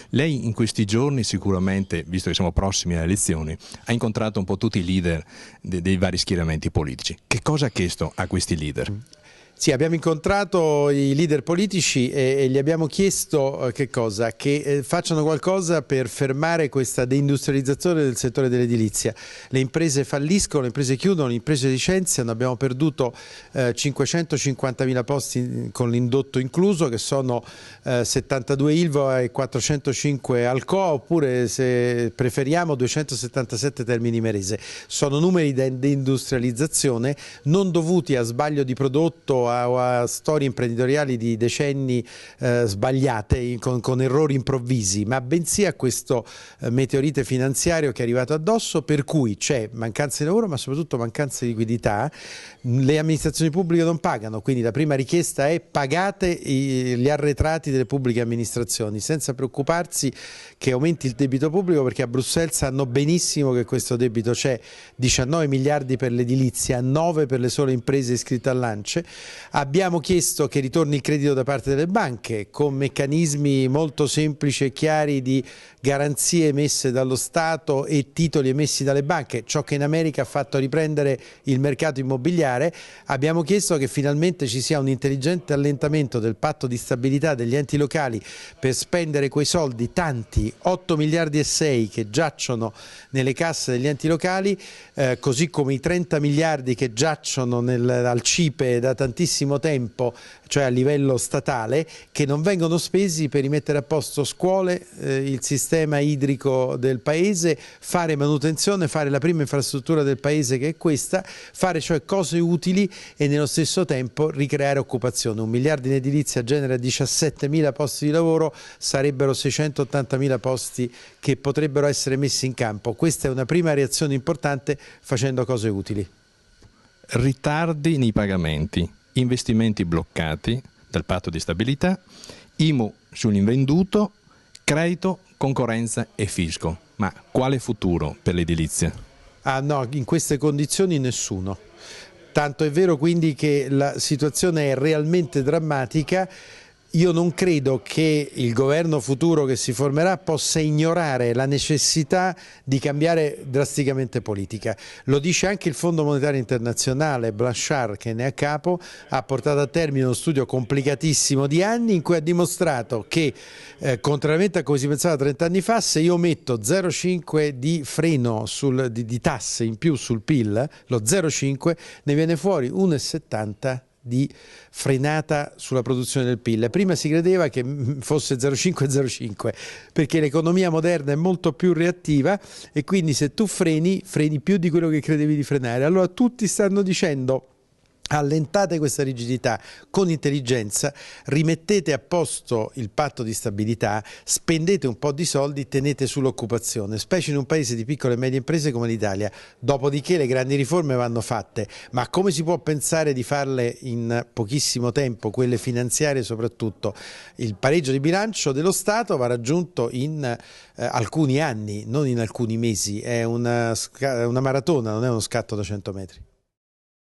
Lei in questi giorni sicuramente, visto che siamo prossimi alle elezioni, ha incontrato un po' tutti i leader dei vari schieramenti politici. Che cosa ha chiesto a questi leader? Sì, abbiamo incontrato i leader politici e gli abbiamo chiesto che cosa? Che facciano qualcosa per fermare questa deindustrializzazione del settore dell'edilizia. Le imprese falliscono, le imprese chiudono, le imprese licenziano, abbiamo perduto 550.000 posti con l'indotto incluso, che sono 72 Ilva e 405 Alcoa, oppure se preferiamo 277 Termini Imerese. Sono numeri di deindustrializzazione non dovuti a sbaglio di prodotto o a storie imprenditoriali di decenni sbagliate con errori improvvisi, ma bensì a questo meteorite finanziario che è arrivato addosso, per cui c'è mancanza di lavoro ma soprattutto mancanza di liquidità. Le amministrazioni pubbliche non pagano, quindi la prima richiesta è: pagate gli arretrati delle pubbliche amministrazioni, senza preoccuparsi che aumenti il debito pubblico, perché a Bruxelles sanno benissimo che questo debito c'è. 19 miliardi per l'edilizia, 9 per le sole imprese iscritte all'ANCE. Abbiamo chiesto che ritorni il credito da parte delle banche con meccanismi molto semplici e chiari di garanzie emesse dallo Stato e titoli emessi dalle banche, ciò che in America ha fatto riprendere il mercato immobiliare. Abbiamo chiesto che finalmente ci sia un intelligente allentamento del patto di stabilità degli enti locali per spendere quei soldi, tanti, 8 miliardi e 6 che giacciono nelle casse degli enti locali, così come i 30 miliardi che giacciono al CIPE da tantissimo tempo, cioè a livello statale, che non vengono spesi per rimettere a posto scuole, il sistema idrico del paese, fare manutenzione, fare la prima infrastruttura del paese che è questa, fare cioè cose utili e nello stesso tempo ricreare occupazione. 1 miliardo in edilizia genera 17.000 posti di lavoro, sarebbero 680.000 posti che potrebbero essere messi in campo. Questa è una prima reazione importante, facendo cose utili. Ritardi nei pagamenti, investimenti bloccati dal patto di stabilità, IMU sull'invenduto, credito, concorrenza e fisco. Ma quale futuro per l'edilizia? Ah no, in queste condizioni nessuno. Tanto è vero quindi che la situazione è realmente drammatica. Io non credo che il governo futuro che si formerà possa ignorare la necessità di cambiare drasticamente politica. Lo dice anche il Fondo Monetario Internazionale. Blanchard, che ne è a capo, ha portato a termine uno studio complicatissimo di anni in cui ha dimostrato che, contrariamente a come si pensava 30 anni fa, se io metto 0,5 di freno di tasse in più sul PIL, lo 0,5, ne viene fuori 1,70 di frenata sulla produzione del PIL. Prima si credeva che fosse 0,5 perché l'economia moderna è molto più reattiva e quindi se tu freni più di quello che credevi di frenare. Allora tutti stanno dicendo: allentate questa rigidità con intelligenza, rimettete a posto il patto di stabilità, spendete un po' di soldi, tenete sull'occupazione, specie in un paese di piccole e medie imprese come l'Italia. Dopodiché le grandi riforme vanno fatte, ma come si può pensare di farle in pochissimo tempo, quelle finanziarie soprattutto? Il pareggio di bilancio dello Stato va raggiunto in alcuni anni, non in alcuni mesi, è una maratona, non è uno scatto da 100 metri.